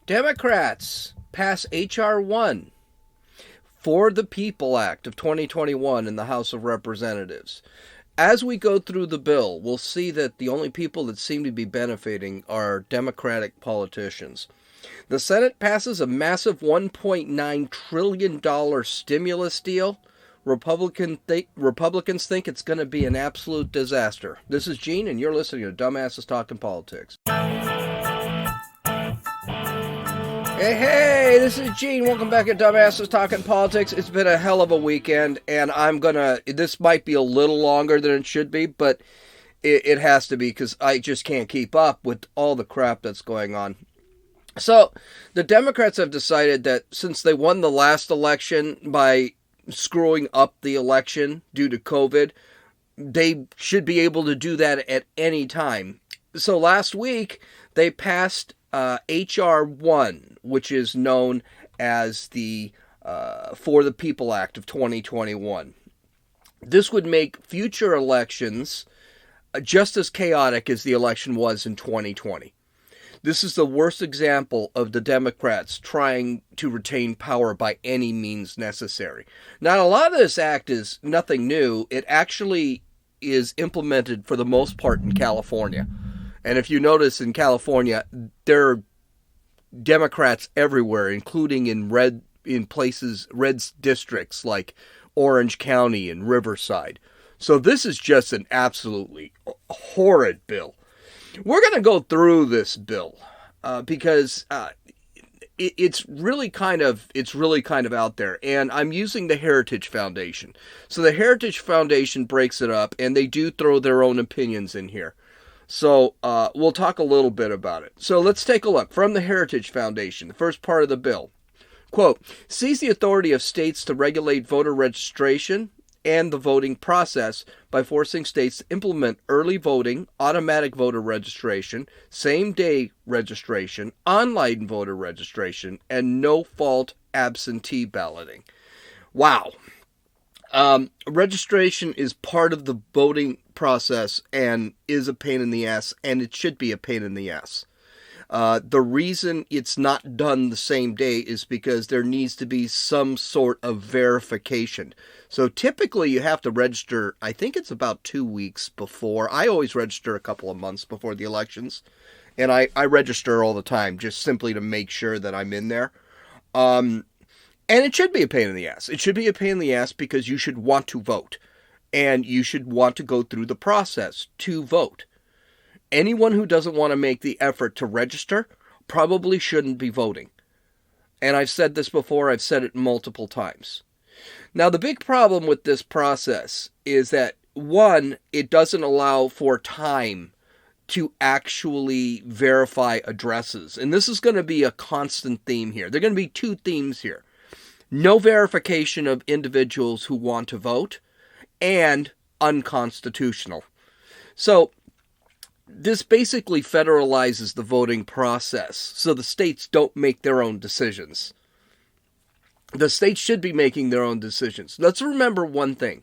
Democrats pass H.R. 1 for the People Act of 2021 in the House of Representatives. As we go through the bill, we'll see that the only people that seem to be benefiting are Democratic politicians. The Senate passes a massive $1.9 trillion stimulus deal. Republicans think it's going to be an absolute disaster. This is Gene, and you're listening to Dumbasses Talking Politics. Hey, this is Gene. Welcome back to Dumbasses Talking Politics. It's been a hell of a weekend, and this might be a little longer than it should be, but it has to be because I just can't keep up with all the crap that's going on. So, the Democrats have decided that since they won the last election by screwing up the election due to COVID, they should be able to do that at any time. So last week, they passed H.R. 1, which is known as the For the People Act of 2021. This would make future elections just as chaotic as the election was in 2020. This is the worst example of the Democrats trying to retain power by any means necessary. Now, a lot of this act is nothing new. It actually is implemented for the most part in California. And if you notice in California, there are Democrats everywhere, including in red districts like Orange County and Riverside. So this is just an absolutely horrid bill. We're going to go through this bill because it's really kind of out there, and I'm using the Heritage Foundation. So the Heritage Foundation breaks it up, and they do throw their own opinions in here. So we'll talk a little bit about it. So let's take a look from the Heritage Foundation. The first part of the bill, quote, sees the authority of states to regulate voter registration and the voting process by forcing states to implement early voting, automatic voter registration, same-day registration, online voter registration, and no-fault absentee balloting. Wow. Registration is part of the voting process and is a pain in the ass, and it should be a pain in the ass. The reason it's not done the same day is because there needs to be some sort of verification. So typically you have to register, I think it's about 2 weeks before. I always register a couple of months before the elections. And I register all the time just simply to make sure that I'm in there. And it should be a pain in the ass. It should be a pain in the ass because you should want to vote. And you should want to go through the process to vote. Anyone who doesn't want to make the effort to register probably shouldn't be voting. And I've said this before, I've said it multiple times. Now, the big problem with this process is that, one, it doesn't allow for time to actually verify addresses. And this is going to be a constant theme here. There are going to be two themes here. No verification of individuals who want to vote, and unconstitutional. So, this basically federalizes the voting process, so the states don't make their own decisions. The states should be making their own decisions. Let's remember one thing,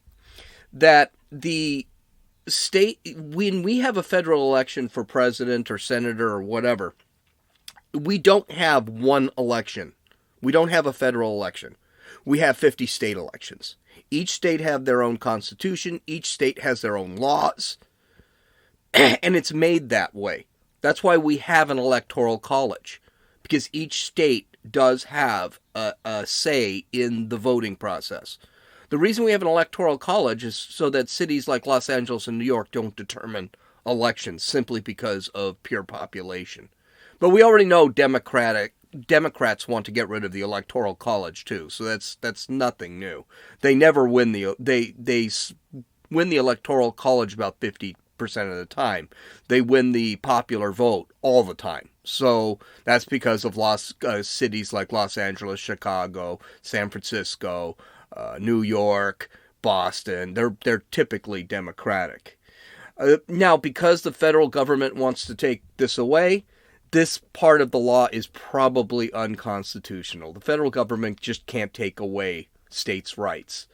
that the state, when we have a federal election for president or senator or whatever, we don't have one election. We don't have a federal election. We have 50 state elections. Each state have their own constitution. Each state has their own laws. And it's made that way. That's why we have an electoral college, because each state does have a say in the voting process. The reason we have an electoral college is so that cities like Los Angeles and New York don't determine elections simply because of pure population. But we already know Democrats want to get rid of the electoral college too, so that's nothing new. They never win they win the electoral college about 50% of the time. They win the popular vote all the time. So that's because of cities like Los Angeles, Chicago, San Francisco, New York, Boston. They're typically Democratic. Now, because the federal government wants to take this away, this part of the law is probably unconstitutional. The federal government just can't take away states' rights.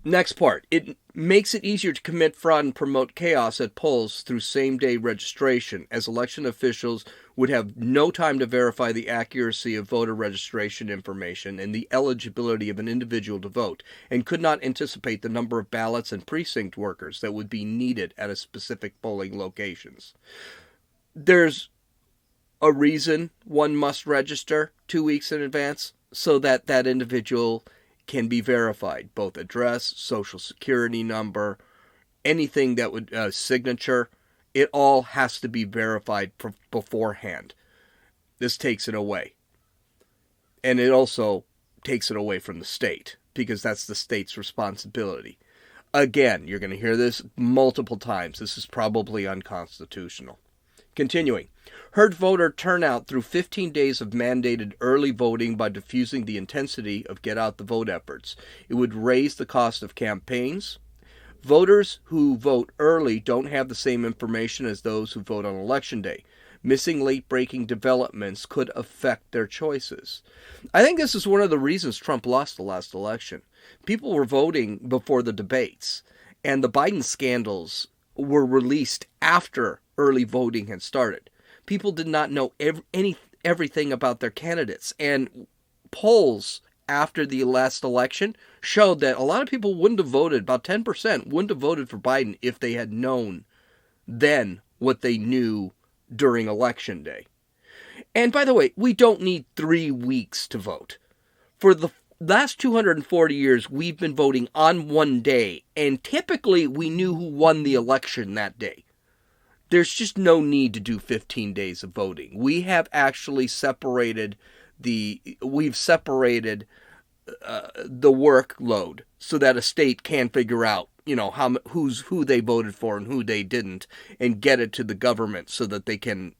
Next part, it makes it easier to commit fraud and promote chaos at polls through same-day registration, as election officials would have no time to verify the accuracy of voter registration information and the eligibility of an individual to vote, and could not anticipate the number of ballots and precinct workers that would be needed at a specific polling locations. There's a reason one must register 2 weeks in advance, so that that individual can be verified, both address, social security number, anything that would, signature, it all has to be verified beforehand. This takes it away. And it also takes it away from the state, because that's the state's responsibility. Again, you're going to hear this multiple times. This is probably unconstitutional. Continuing. Hurt voter turnout through 15 days of mandated early voting by diffusing the intensity of get-out-the-vote efforts. It would raise the cost of campaigns. Voters who vote early don't have the same information as those who vote on Election Day. Missing late-breaking developments could affect their choices. I think this is one of the reasons Trump lost the last election. People were voting before the debates, and the Biden scandals were released after early voting had started. People did not know everything about their candidates, and polls after the last election showed that a lot of people wouldn't have voted, about 10% wouldn't have voted for Biden if they had known then what they knew during Election Day. And by the way, we don't need 3 weeks to vote. For the last 240 years, we've been voting on one day, and typically we knew who won the election that day. There's just no need to do 15 days of voting. We have actually separated the workload so that a state can figure out, who they voted for and who they didn't, and get it to the government so that they can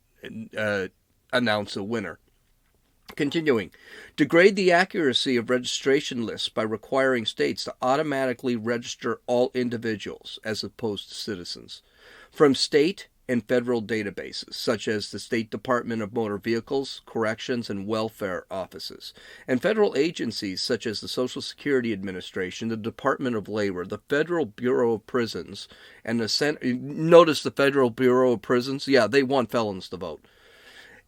announce a winner. Continuing, degrade the accuracy of registration lists by requiring states to automatically register all individuals as opposed to citizens from state and federal databases, such as the State Department of Motor Vehicles, Corrections, and Welfare Offices, and federal agencies such as the Social Security Administration, the Department of Labor, the Federal Bureau of Prisons, and notice the Federal Bureau of Prisons? Yeah, they want felons to vote.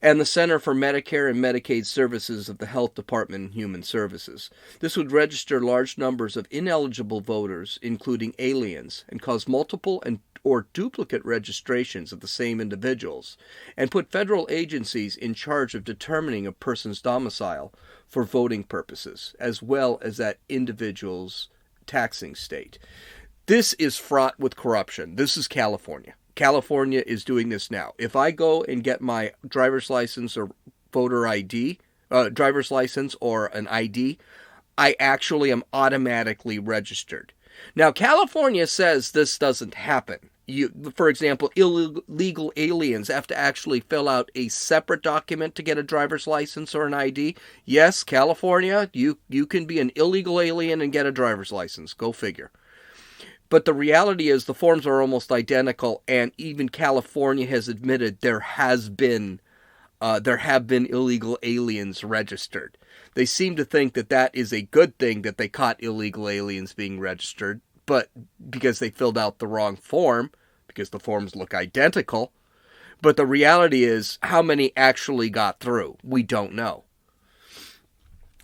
And the Center for Medicare and Medicaid Services of the Health Department and Human Services. This would register large numbers of ineligible voters, including aliens, and cause multiple or duplicate registrations of the same individuals, and put federal agencies in charge of determining a person's domicile for voting purposes, as well as that individual's taxing state. This is fraught with corruption. This is California. California is doing this now. If I go and get my driver's license or voter ID, driver's license or an ID, I actually am automatically registered. Now, California says this doesn't happen. For example, illegal aliens have to actually fill out a separate document to get a driver's license or an ID. Yes, California, you can be an illegal alien and get a driver's license. Go figure. But the reality is the forms are almost identical, and even California has admitted there have been illegal aliens registered. They seem to think that is a good thing that they caught illegal aliens being registered, but because they filled out the wrong form, because the forms look identical. But the reality is, how many actually got through? We don't know.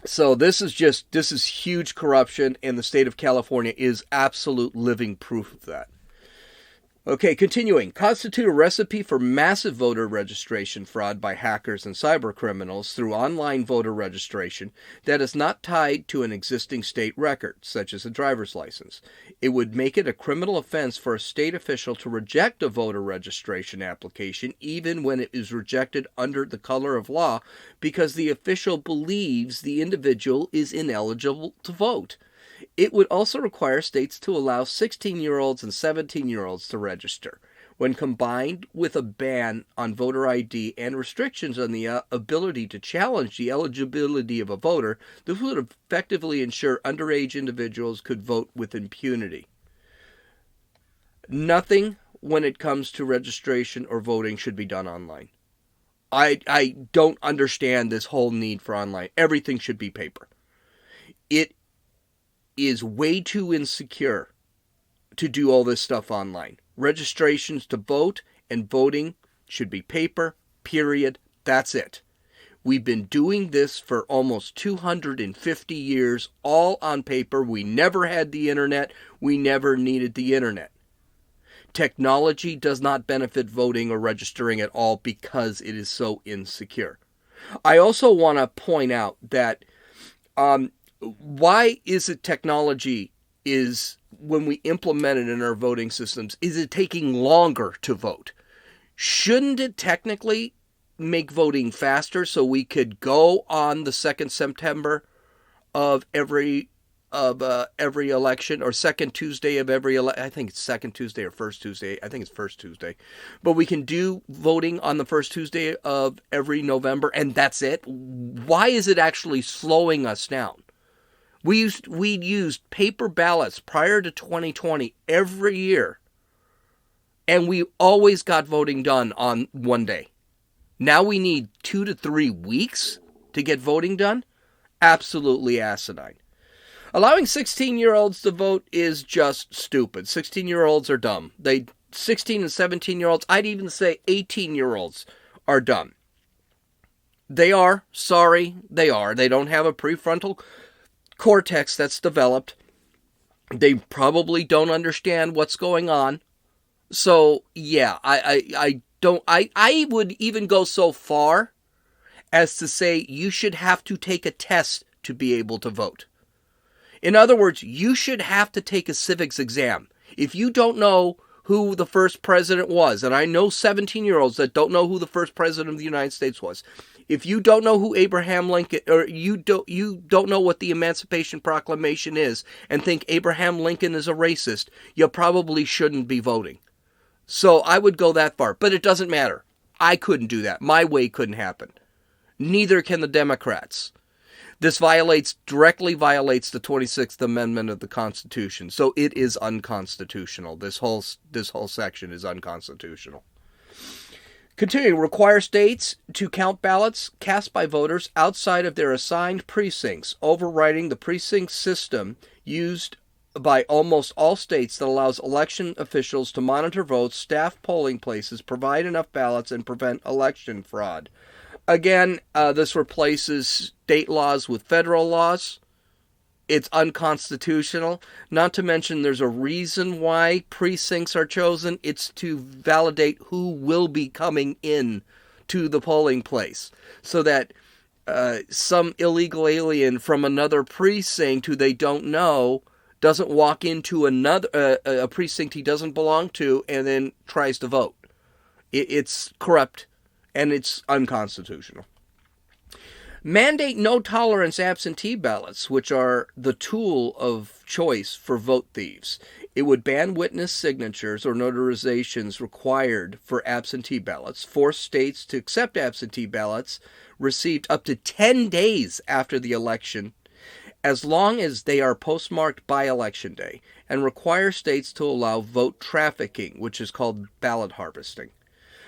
So this is huge corruption, and the state of California is absolute living proof of that. Okay, continuing. Constitute a recipe for massive voter registration fraud by hackers and cyber criminals through online voter registration that is not tied to an existing state record, such as a driver's license. It would make it a criminal offense for a state official to reject a voter registration application, even when it is rejected under the color of law, because the official believes the individual is ineligible to vote. It would also require states to allow 16-year-olds and 17-year-olds to register. When combined with a ban on voter ID and restrictions on the ability to challenge the eligibility of a voter, this would effectively ensure underage individuals could vote with impunity. Nothing when it comes to registration or voting should be done online. I don't understand this whole need for online. Everything should be paper. It is way too insecure to do all this stuff online. Registrations to vote and voting should be paper, period, That's it. We've been doing this for almost 250 years, all on paper. We never had the internet. We never needed the internet. Technology does not benefit voting or registering at all because it is so insecure. I also want to point out that why is it technology is, when we implement it in our voting systems, is it taking longer to vote? Shouldn't it technically make voting faster so we could go on the 2nd September of every election, or second Tuesday of every election? I think it's second Tuesday or first Tuesday. I think it's first Tuesday. But we can do voting on the first Tuesday of every November, and that's it. Why is it actually slowing us down? We used paper ballots prior to 2020 every year, and we always got voting done on one day. Now we need 2 to 3 weeks to get voting done? Absolutely asinine. Allowing 16-year-olds to vote is just stupid. 16-year-olds are dumb. 16 and 17-year-olds, I'd even say 18-year-olds are dumb. They are. Sorry, they are. They don't have a prefrontal cortex that's developed. They probably don't understand what's going on. So, yeah, I would even go so far as to say you should have to take a test to be able to vote. In other words, you should have to take a civics exam. If you don't know who the first president was, and I know 17-year-olds that don't know who the first president of the United States was. If you don't know who Abraham Lincoln, or you don't know what the Emancipation Proclamation is, and think Abraham Lincoln is a racist, you probably shouldn't be voting. So I would go that far, but it doesn't matter. I couldn't do that. My way couldn't happen. Neither can the Democrats. This directly violates the 26th Amendment of the Constitution, so it is unconstitutional. This whole section is unconstitutional. Continuing, require states to count ballots cast by voters outside of their assigned precincts, overriding the precinct system used by almost all states that allows election officials to monitor votes, staff polling places, provide enough ballots, and prevent election fraud. Again, this replaces state laws with federal laws. It's unconstitutional. Not to mention there's a reason why precincts are chosen. It's to validate who will be coming in to the polling place, so that some illegal alien from another precinct who they don't know doesn't walk into another a precinct he doesn't belong to and then tries to vote. It's corrupt and it's unconstitutional. Mandate no-tolerance absentee ballots, which are the tool of choice for vote thieves. It would ban witness signatures or notarizations required for absentee ballots, force states to accept absentee ballots received up to 10 days after the election, as long as they are postmarked by Election Day, and require states to allow vote trafficking, which is called ballot harvesting,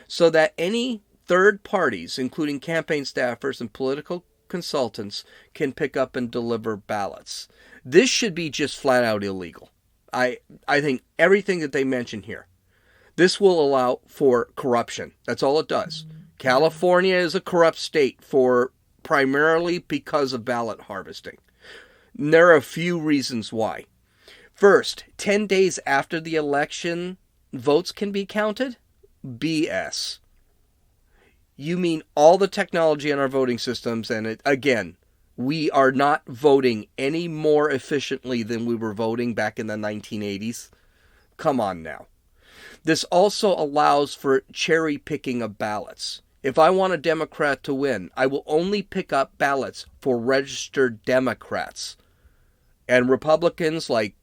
so that any third parties, including campaign staffers and political consultants, can pick up and deliver ballots. This should be just flat out illegal. I think everything that they mention here. This will allow for corruption. That's all it does. California is a corrupt state primarily because of ballot harvesting. And there are a few reasons why. First, 10 days after the election, votes can be counted? BS. You mean all the technology in our voting systems, and again, we are not voting any more efficiently than we were voting back in the 1980s. Come on now. This also allows for cherry picking of ballots. If I want a Democrat to win, I will only pick up ballots for registered Democrats. And Republicans like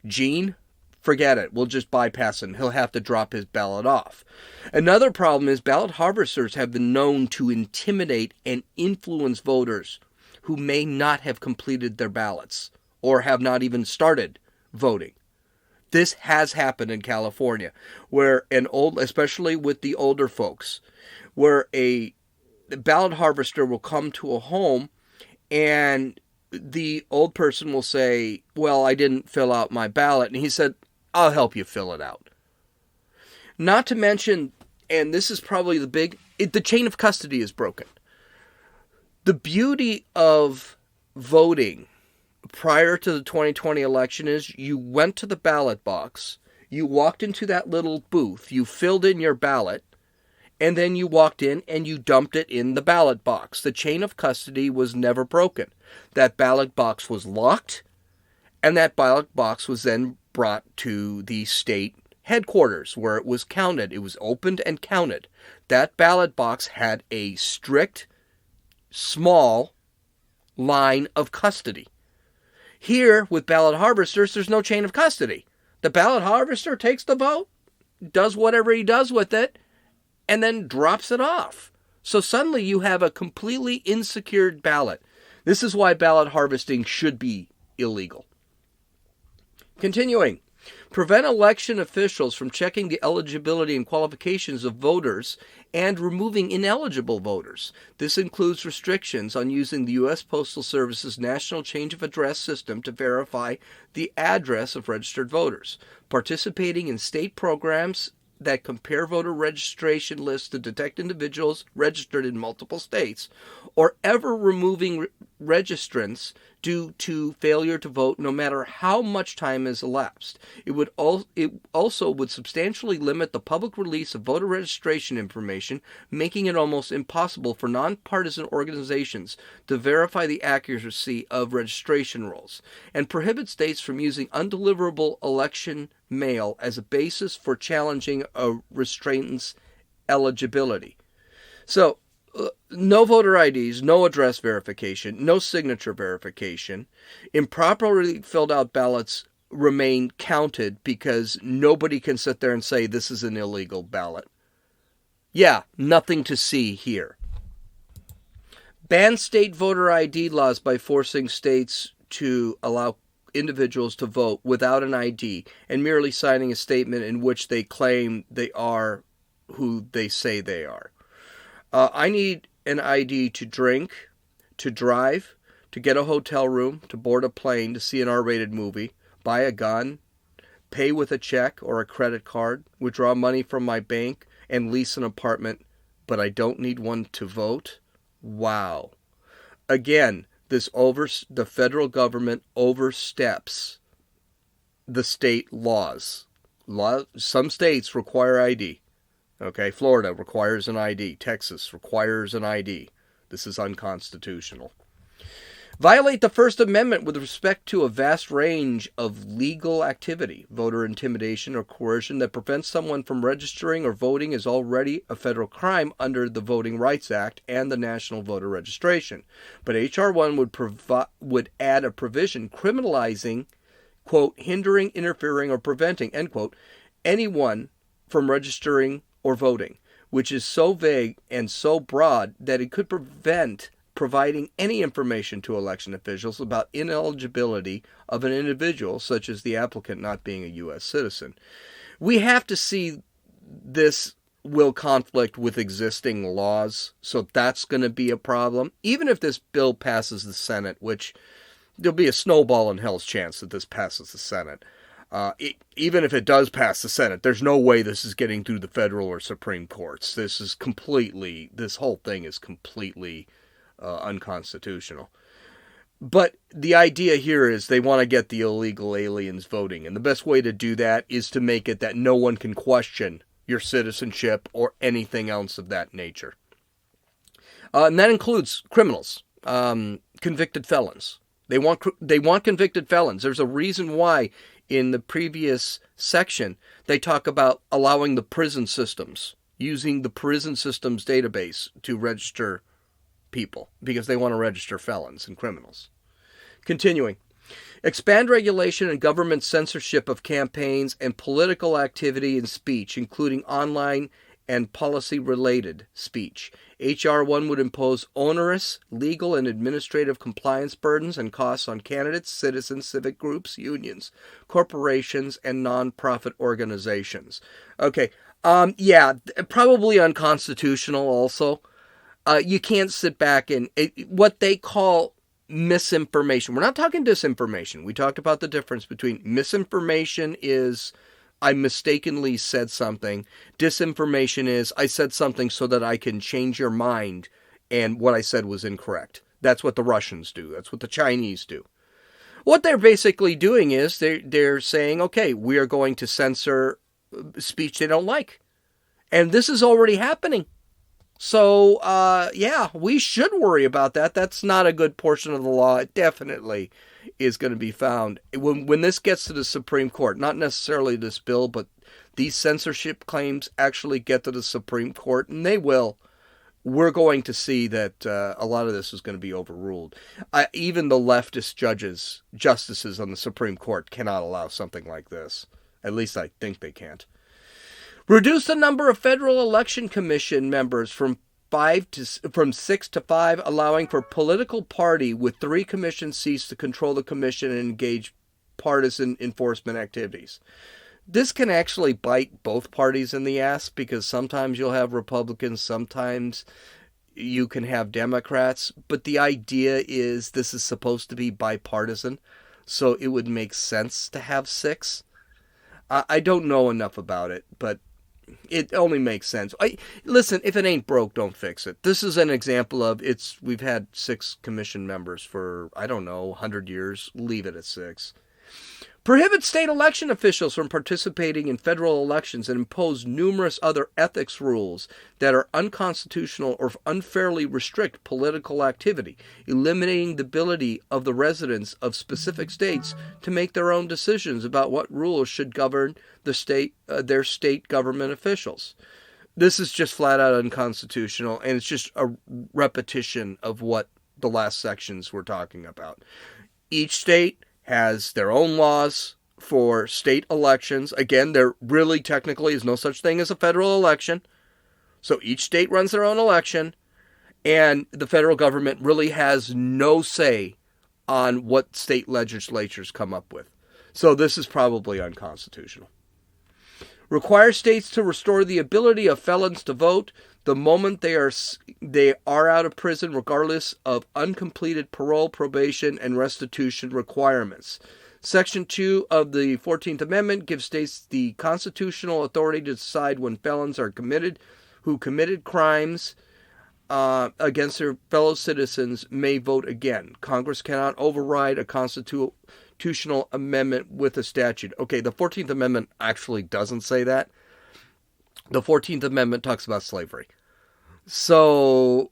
Gene, forget it. We'll just bypass him. He'll have to drop his ballot off. Another problem is ballot harvesters have been known to intimidate and influence voters who may not have completed their ballots or have not even started voting. This has happened in California, where especially with the older folks, where a ballot harvester will come to a home and the old person will say, well, I didn't fill out my ballot. And he said, I'll help you fill it out. Not to mention, and this is probably the chain of custody is broken. The beauty of voting prior to the 2020 election is you went to the ballot box, you walked into that little booth, you filled in your ballot, and then you walked in and you dumped it in the ballot box. The chain of custody was never broken. That ballot box was locked, and that ballot box was then brought to the state headquarters where it was counted. It was opened and counted. That ballot box had a strict, small line of custody. Here, with ballot harvesters, there's no chain of custody. The ballot harvester takes the vote, does whatever he does with it, and then drops it off. So suddenly you have a completely insecured ballot. This is why ballot harvesting should be illegal. Continuing. Prevent election officials from checking the eligibility and qualifications of voters and removing ineligible voters. This includes restrictions on using the U.S. Postal Service's National Change of Address system to verify the address of registered voters. Participating in state programs that compare voter registration lists to detect individuals registered in multiple states, or ever removing registrants due to failure to vote no matter how much time has elapsed. It also would substantially limit the public release of voter registration information, making it almost impossible for nonpartisan organizations to verify the accuracy of registration rolls, and prohibit states from using undeliverable election mail as a basis for challenging a restraint's eligibility. So, no voter IDs, no address verification, no signature verification. Improperly filled out ballots remain counted because nobody can sit there and say this is an illegal ballot. Yeah, nothing to see here. Ban state voter ID laws by forcing states to allow individuals to vote without an ID and merely signing a statement in which they claim they are who they say they are. I need an ID to drink, to drive, to get a hotel room, to board a plane, to see an R-rated movie, buy a gun, pay with a check or a credit card, withdraw money from my bank, and lease an apartment, but I don't need one to vote? Wow. Again, the federal government oversteps the state laws. Some states require ID. Okay, Florida requires an ID. Texas requires an ID. This is unconstitutional. Violate the First Amendment with respect to a vast range of legal activity. Voter intimidation or coercion that prevents someone from registering or voting is already a federal crime under the Voting Rights Act and the National Voter Registration. But H.R. 1 would add a provision criminalizing, quote, hindering, interfering, or preventing, end quote, anyone from registering or voting, which is so vague and so broad that it could prevent providing any information to election officials about ineligibility of an individual, such as the applicant not being a U.S. citizen. We have to see this will conflict with existing laws, so that's going to be a problem. Even if this bill passes the Senate, which there'll be a snowball in hell's chance that this passes the Senate. Even if it does pass the Senate, there's no way this is getting through the federal or Supreme Courts. This whole thing is completely unconstitutional. But the idea here is they want to get the illegal aliens voting, and the best way to do that is to make it that no one can question your citizenship or anything else of that nature. And that includes criminals, convicted felons. They want convicted felons. There's a reason why in the previous section they talk about allowing the prison systems, using the prison systems database to register people, because they want to register felons and criminals. Continuing. Expand regulation and government censorship of campaigns and political activity and speech, including online and policy-related speech. H.R. 1 would impose onerous legal and administrative compliance burdens and costs on candidates, citizens, civic groups, unions, corporations, and nonprofit organizations. Okay, probably unconstitutional also. You can't sit back and what they call misinformation. We're not talking disinformation. We talked about the difference between misinformation is I mistakenly said something. Disinformation is I said something so that I can change your mind and what I said was incorrect. That's what the Russians do. That's what the Chinese do. What they're basically doing is they're saying, okay, we are going to censor speech they don't like. And this is already happening. So, yeah, we should worry about that. That's not a good portion of the law. It definitely is going to be found. When this gets to the Supreme Court, not necessarily this bill, but these censorship claims actually get to the Supreme Court, and they will, we're going to see that a lot of this is going to be overruled. Even the leftist justices on the Supreme Court cannot allow something like this. At least I think they can't. Reduce the number of Federal Election Commission members from 6 to 5, allowing for political party with 3 commission seats to control the commission and engage partisan enforcement activities. This can actually bite both parties in the ass because sometimes you'll have Republicans, sometimes you can have Democrats, but the idea is this is supposed to be bipartisan, so it would make sense to have 6. I don't know enough about it, but it only makes sense. Listen, if it ain't broke, don't fix it. This is an example of we've had 6 commission members for, 100 years. Leave it at 6. Prohibit state election officials from participating in federal elections and impose numerous other ethics rules that are unconstitutional or unfairly restrict political activity, eliminating the ability of the residents of specific states to make their own decisions about what rules should govern their state government officials. This is just flat out unconstitutional, and it's just a repetition of what the last sections were talking about. Each state has their own laws for state elections. Again, there really technically is no such thing as a federal election. So each state runs their own election, and the federal government really has no say on what state legislatures come up with. So this is probably unconstitutional. Require states to restore the ability of felons to vote the moment they are out of prison, regardless of uncompleted parole, probation, and restitution requirements. Section 2 of the 14th Amendment gives states the constitutional authority to decide when felons who committed crimes against their fellow citizens may vote again. Congress cannot override a constitutional amendment with a statute. Okay, the 14th Amendment actually doesn't say that. The 14th Amendment talks about slavery. So,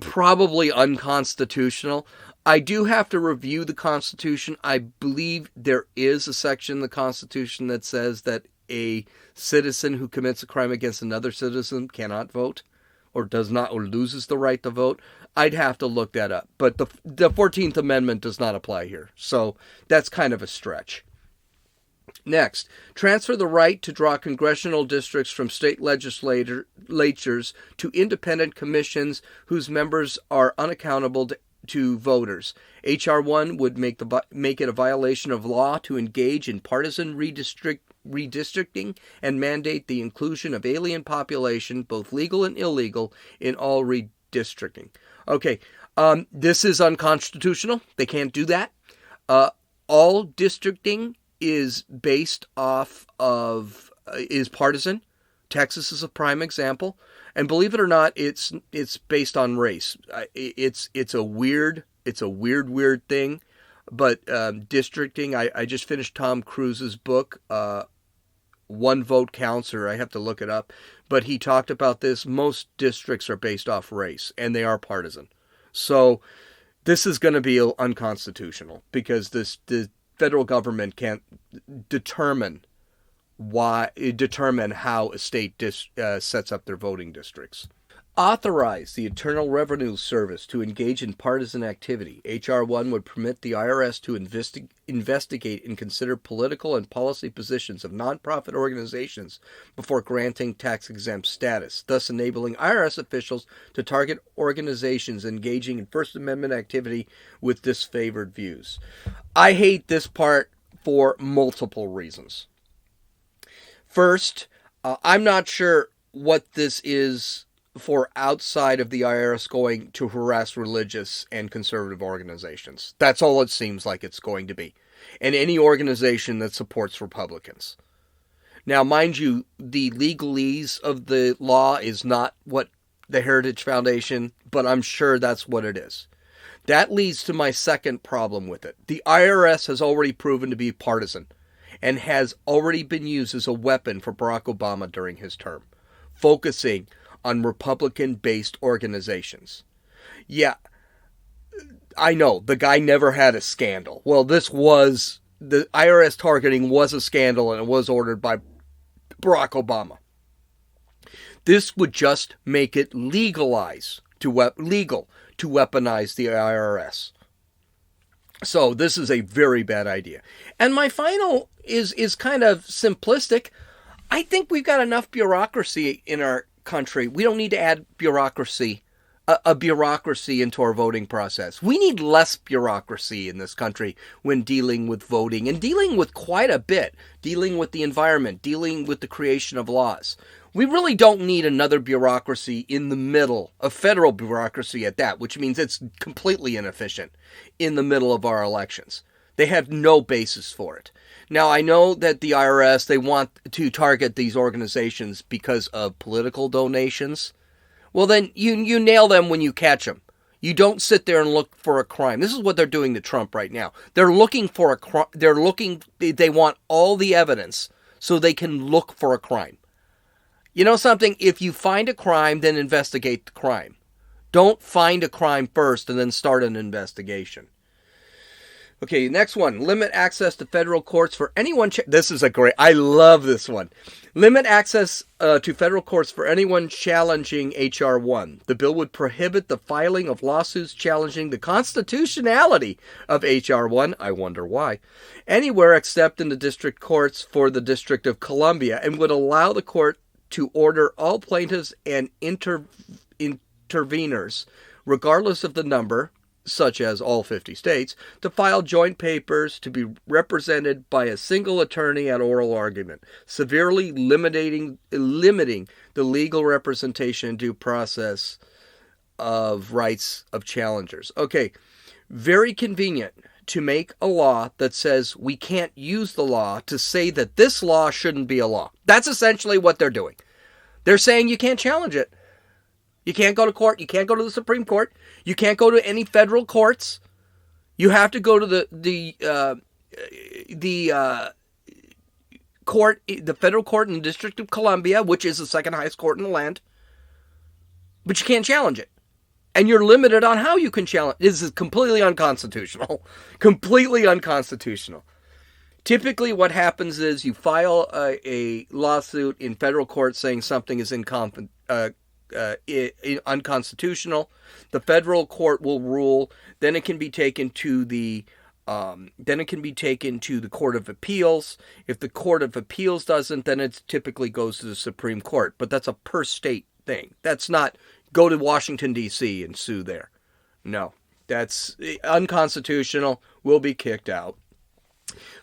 probably unconstitutional. I do have to review the Constitution. I believe there is a section in the Constitution that says that a citizen who commits a crime against another citizen cannot vote or loses the right to vote. I'd have to look that up. But the 14th Amendment does not apply here. So, that's kind of a stretch. Next, transfer the right to draw congressional districts from state legislatures to independent commissions whose members are unaccountable to voters. H.R. 1 would make it a violation of law to engage in partisan redistricting and mandate the inclusion of alien population, both legal and illegal, in all redistricting. Okay, this is unconstitutional. They can't do that. All districting is based off of is partisan. Texas is a prime example, and believe it or not, it's based on race. It's a weird thing, but districting. I just finished Tom Cruise's book, One Vote Counts, or I have to look it up, but he talked about this. Most districts are based off race, and they are partisan. So this is going to be unconstitutional because the federal government can't determine how a state sets up their voting districts. Authorize the Internal Revenue Service to engage in partisan activity. H.R. 1 would permit the IRS to investigate and consider political and policy positions of nonprofit organizations before granting tax-exempt status, thus enabling IRS officials to target organizations engaging in First Amendment activity with disfavored views. I hate this part for multiple reasons. First, I'm not sure what this is for outside of the IRS going to harass religious and conservative organizations. That's all it seems like it's going to be. And any organization that supports Republicans. Now, mind you, the legalese of the law is not what the Heritage Foundation, but I'm sure that's what it is. That leads to my second problem with it. The IRS has already proven to be partisan and has already been used as a weapon for Barack Obama during his term, focusing on Republican-based organizations. Yeah, I know, the guy never had a scandal. Well, the IRS targeting was a scandal, and it was ordered by Barack Obama. This would just make it legal to weaponize the IRS. So this is a very bad idea. And my final is kind of simplistic. I think we've got enough bureaucracy in our country. We don't need to add bureaucracy into our voting process. We need less bureaucracy in this country when dealing with voting, and dealing with quite a bit, dealing with the environment, dealing with the creation of laws. We really don't need another bureaucracy in the middle, a federal bureaucracy at that, which means it's completely inefficient in the middle of our elections. They have no basis for it. Now, I know that the IRS, they want to target these organizations because of political donations. Well, then you nail them when you catch them. You don't sit there and look for a crime. This is what they're doing to Trump right now. They're looking for a crime. They want all the evidence so they can look for a crime. You know something? If you find a crime, then investigate the crime. Don't find a crime first and then start an investigation. Okay, next one. Limit access to federal courts for anyone. This is I love this one. Limit access to federal courts for anyone challenging H.R. 1. The bill would prohibit the filing of lawsuits challenging the constitutionality of H.R. 1. I wonder why. Anywhere except in the district courts for the District of Columbia, and would allow the court to order all plaintiffs and interveners, regardless of the number, such as all 50 states, to file joint papers to be represented by a single attorney at oral argument, severely limiting the legal representation and due process of rights of challengers. Okay, very convenient to make a law that says we can't use the law to say that this law shouldn't be a law. That's essentially what they're doing. They're saying you can't challenge it. You can't go to court. You can't go to the Supreme Court. You can't go to any federal courts. You have to go to the court, the federal court in the District of Columbia, which is the second highest court in the land. But you can't challenge it. And you're limited on how you can challenge. This is completely unconstitutional. Completely unconstitutional. Typically what happens is you file a lawsuit in federal court saying something is unconstitutional. The federal court will rule. Then it can be taken to the Court of Appeals. If the Court of Appeals doesn't, then it typically goes to the Supreme Court. But that's a per state thing. That's not go to Washington, D.C. and sue there. No, that's unconstitutional. Will be kicked out.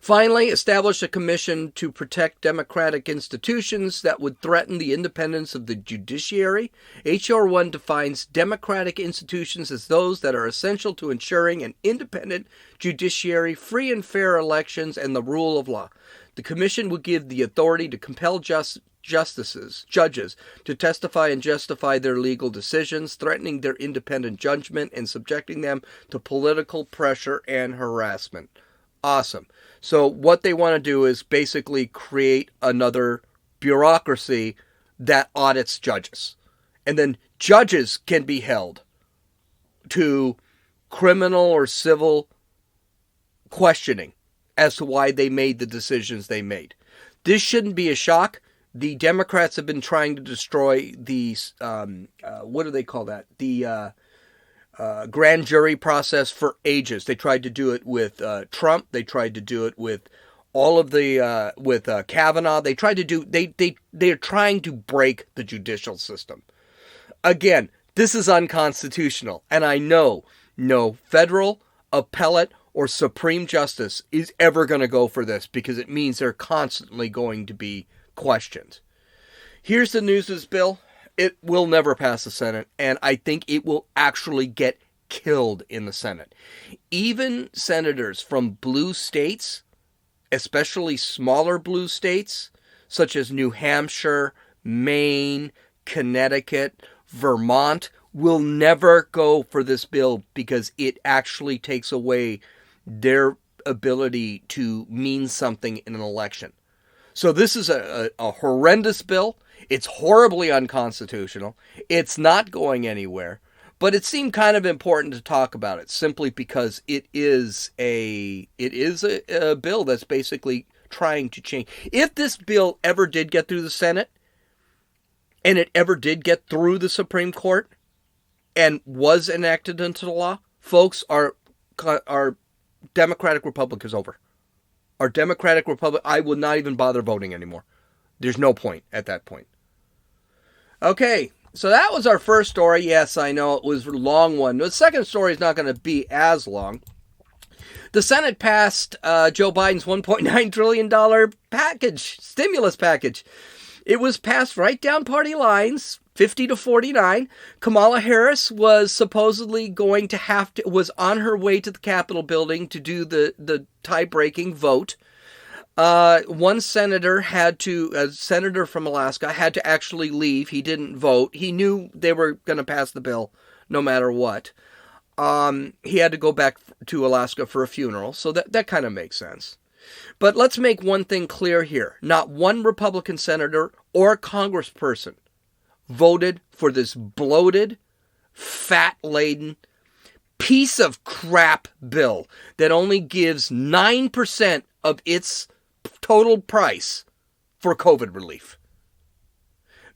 Finally, establish a commission to protect democratic institutions that would threaten the independence of the judiciary. H.R. 1 defines democratic institutions as those that are essential to ensuring an independent judiciary, free and fair elections, and the rule of law. The commission would give the authority to compel judges, to testify and justify their legal decisions, threatening their independent judgment and subjecting them to political pressure and harassment. Awesome. So what they want to do is basically create another bureaucracy that audits judges. And then judges can be held to criminal or civil questioning as to why they made the decisions they made. This shouldn't be a shock. The Democrats have been trying to destroy these, what do they call that? The grand jury process for ages. They tried to do it with Trump. They tried to do it with all of the with Kavanaugh. They tried to do. They're trying to break the judicial system. Again, this is unconstitutional, and I know no federal appellate or Supreme Justice is ever going to go for this because it means they're constantly going to be questioned. Here's the news, this bill. It will never pass the Senate, and I think it will actually get killed in the Senate. Even senators from blue states, especially smaller blue states, such as New Hampshire, Maine, Connecticut, Vermont, will never go for this bill because it actually takes away their ability to mean something in an election. So this is a horrendous bill. It's horribly unconstitutional. It's not going anywhere. But it seemed kind of important to talk about it simply because it is a bill that's basically trying to change. If this bill ever did get through the Senate and it ever did get through the Supreme Court and was enacted into the law, folks, our Democratic Republic is over. Our Democratic Republic, I would not even bother voting anymore. There's no point at that point. Okay, so that was our first story. Yes, I know it was a long one. The second story is not going to be as long. The Senate passed Joe Biden's $1.9 trillion stimulus package. It was passed right down party lines, 50-49. Kamala Harris was supposedly was on her way to the Capitol building to do the tie-breaking vote. One senator a senator from Alaska had to actually leave. He didn't vote. He knew they were going to pass the bill no matter what. He had to go back to Alaska for a funeral, so that kind of makes sense. But let's make one thing clear here. Not one Republican senator or congressperson voted for this bloated, fat-laden piece of crap bill that only gives 9% of its total price for COVID relief.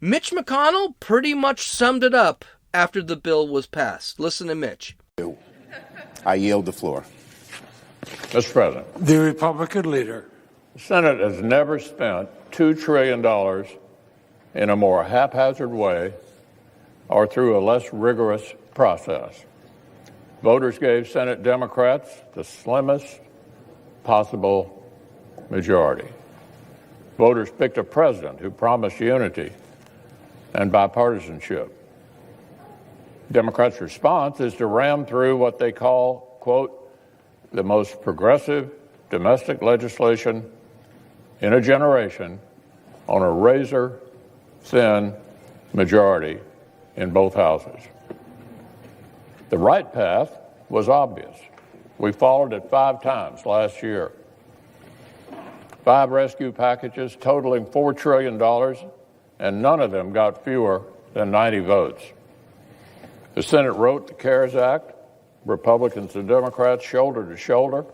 Mitch McConnell pretty much summed it up after the bill was passed. Listen to Mitch. I yield the floor. Mr. President, the Republican leader. the Senate has never spent $2 trillion in a more haphazard way or through a less rigorous process. Voters gave Senate Democrats the slimmest possible majority. Voters picked a president who promised unity and bipartisanship. Democrats' response is to ram through what they call, quote, the most progressive domestic legislation in a generation on a razor-thin majority in both houses. The right path was obvious. We followed it 5 times last year. 5 rescue packages totaling $4 trillion, and none of them got fewer than 90 votes. The Senate wrote the CARES Act, Republicans and Democrats shoulder to shoulder.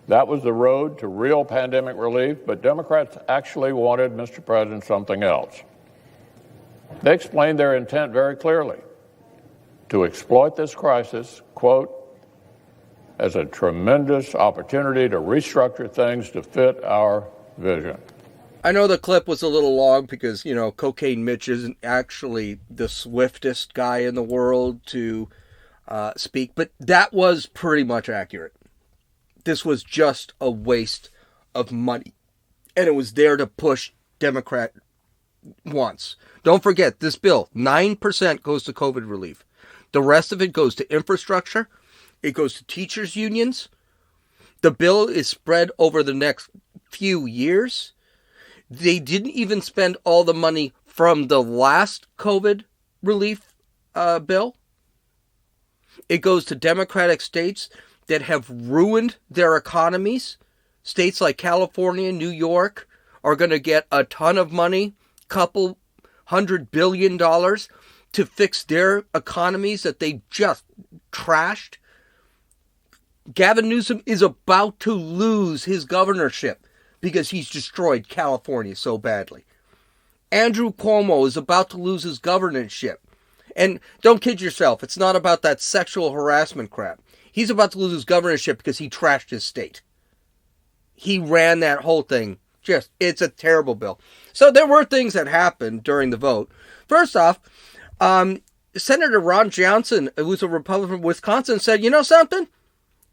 That was the road to real pandemic relief, but Democrats actually wanted, Mr. President, something else. They explained their intent very clearly: to exploit this crisis, quote, as a tremendous opportunity to restructure things to fit our vision. I know the clip was a little long because, Cocaine Mitch isn't actually the swiftest guy in the world to speak, but that was pretty much accurate. This was just a waste of money, and it was there to push Democrat wants. Don't forget, this bill, 9% goes to COVID relief. The rest of it goes to infrastructure. It goes to teachers' unions. The bill is spread over the next few years. They didn't even spend all the money from the last COVID relief bill. It goes to Democratic states that have ruined their economies. States like California, New York are going to get a ton of money, $200 billion to fix their economies that they just trashed. Gavin Newsom is about to lose his governorship because he's destroyed California so badly. Andrew Cuomo is about to lose his governorship. And don't kid yourself, it's not about that sexual harassment crap. He's about to lose his governorship because he trashed his state. He ran that whole thing. It's a terrible bill. So there were things that happened during the vote. First off, Senator Ron Johnson, who's a Republican from Wisconsin, said, you know something?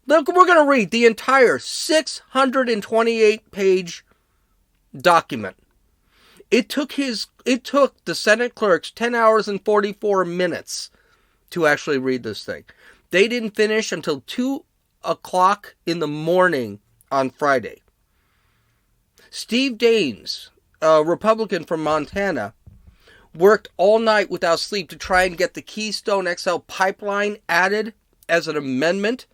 Look, we're going to read the entire 628-page document. It took the Senate clerks 10 hours and 44 minutes to actually read this thing. They didn't finish until 2 o'clock in the morning on Friday. Steve Daines, a Republican from Montana, worked all night without sleep to try and get the Keystone XL pipeline added as an amendment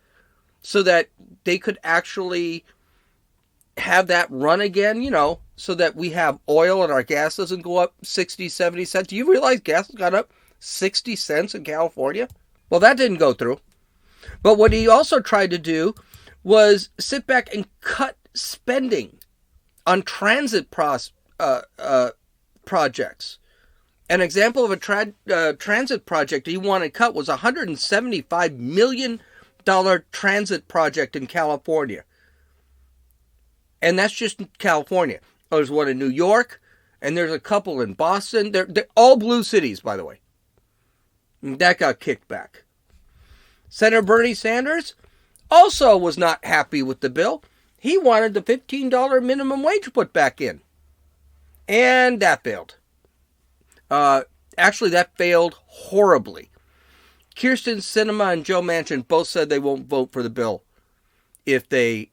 so that they could actually have that run again, so that we have oil and our gas doesn't go up 60, 70 cents. Do you realize gas has gone up 60 cents in California? Well, that didn't go through. But what he also tried to do was sit back and cut spending on transit projects. An example of a transit project he wanted to cut was a $175 million transit project in California. And that's just in California. There's one in New York, and there's a couple in Boston. They're all blue cities, by the way. And that got kicked back. Senator Bernie Sanders also was not happy with the bill. He wanted the $15 minimum wage put back in. And that failed. Actually, that failed horribly. Kyrsten Sinema and Joe Manchin both said they won't vote for the bill if they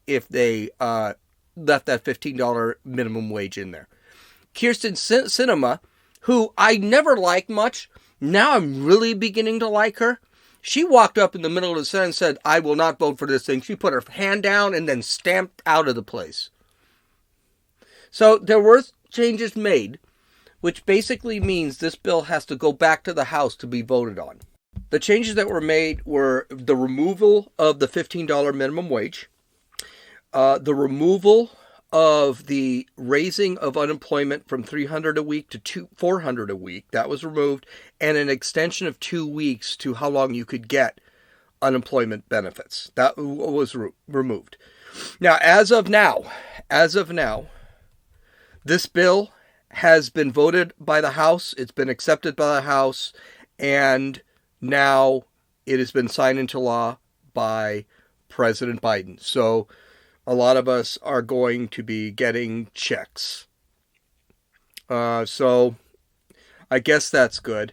left that $15 minimum wage in there. Kyrsten Sinema, who I never liked much, now I'm really beginning to like her. She walked up in the middle of the Senate and said, "I will not vote for this thing." She put her hand down and then stamped out of the place. So there were changes made, which basically means this bill has to go back to the House to be voted on. The changes that were made were the removal of the $15 minimum wage, the removal of the raising of unemployment from $300 a week to $400 a week. That was removed, and an extension of 2 weeks to how long you could get unemployment benefits. That was removed. Now, as of now, this bill has been voted by the House. It's been accepted by the House, and now it has been signed into law by President Biden. So a lot of us are going to be getting checks. So I guess that's good.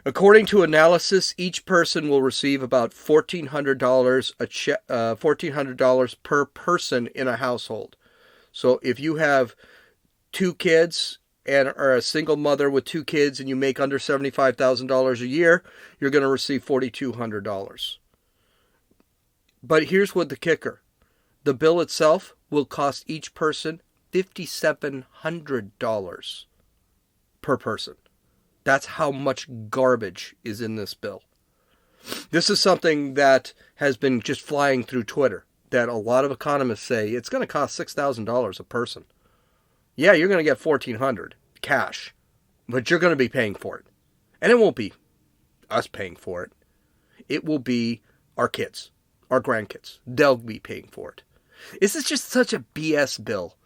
According to analysis, each person will receive about $1,400 $1,400 per person in a household. So if you have 2 kids and are a single mother with 2 kids and you make under $75,000 a year, you're going to receive $4,200. But here's what the kicker. The bill itself will cost each person $5,700 per person. That's how much garbage is in this bill. This is something that has been just flying through Twitter, that a lot of economists say it's going to cost $6,000 a person. Yeah, you're going to get $1,400 cash, but you're going to be paying for it. And it won't be us paying for it. It will be our kids, our grandkids. They'll be paying for it. This is just such a BS bill.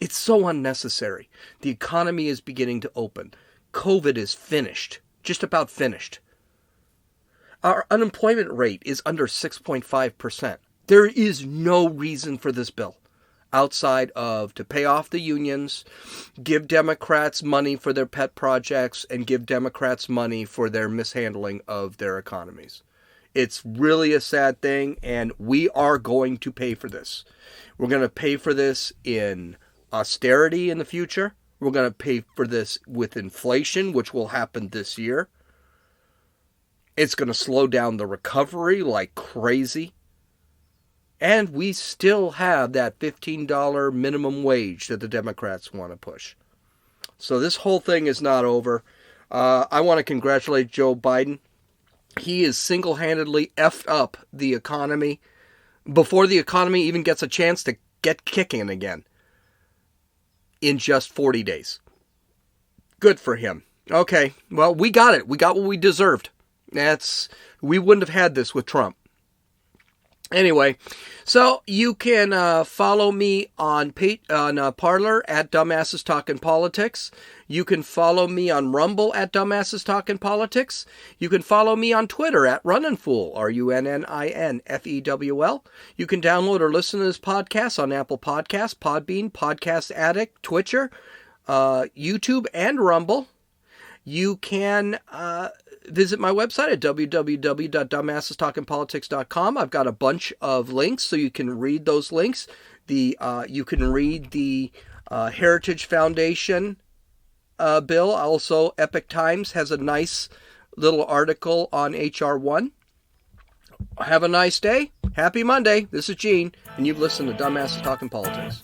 It's so unnecessary. The economy is beginning to open. COVID is finished, just about finished. Our unemployment rate is under 6.5%. There is no reason for this bill outside of to pay off the unions, give Democrats money for their pet projects, and give Democrats money for their mishandling of their economies. It's really a sad thing, and we are going to pay for this. We're going to pay for this in austerity in the future. We're going to pay for this with inflation, which will happen this year. It's going to slow down the recovery like crazy. And we still have that $15 minimum wage that the Democrats want to push. So this whole thing is not over. I want to congratulate Joe Biden. He is single-handedly effed up the economy before the economy even gets a chance to get kicking again in just 40 days. Good for him. Okay, well, we got it. We got what we deserved. We wouldn't have had this with Trump. Anyway, so you can follow me on Parler at Dumbasses Talkin' Politics. You can follow me on Rumble at Dumbasses Talkin' Politics. You can follow me on Twitter at Runninfool, RUNNINFEWL. You can download or listen to this podcast on Apple Podcasts, Podbean, Podcast Addict, Twitcher, YouTube, and Rumble. You can visit my website at www.dumbassestalkingpolitics.com. I've got a bunch of links, so you can read those links. You can read the Heritage Foundation bill. Also, Epic Times has a nice little article on H.R. 1. Have a nice day. Happy Monday. This is Gene, and you've listened to Dumbasses Talking Politics.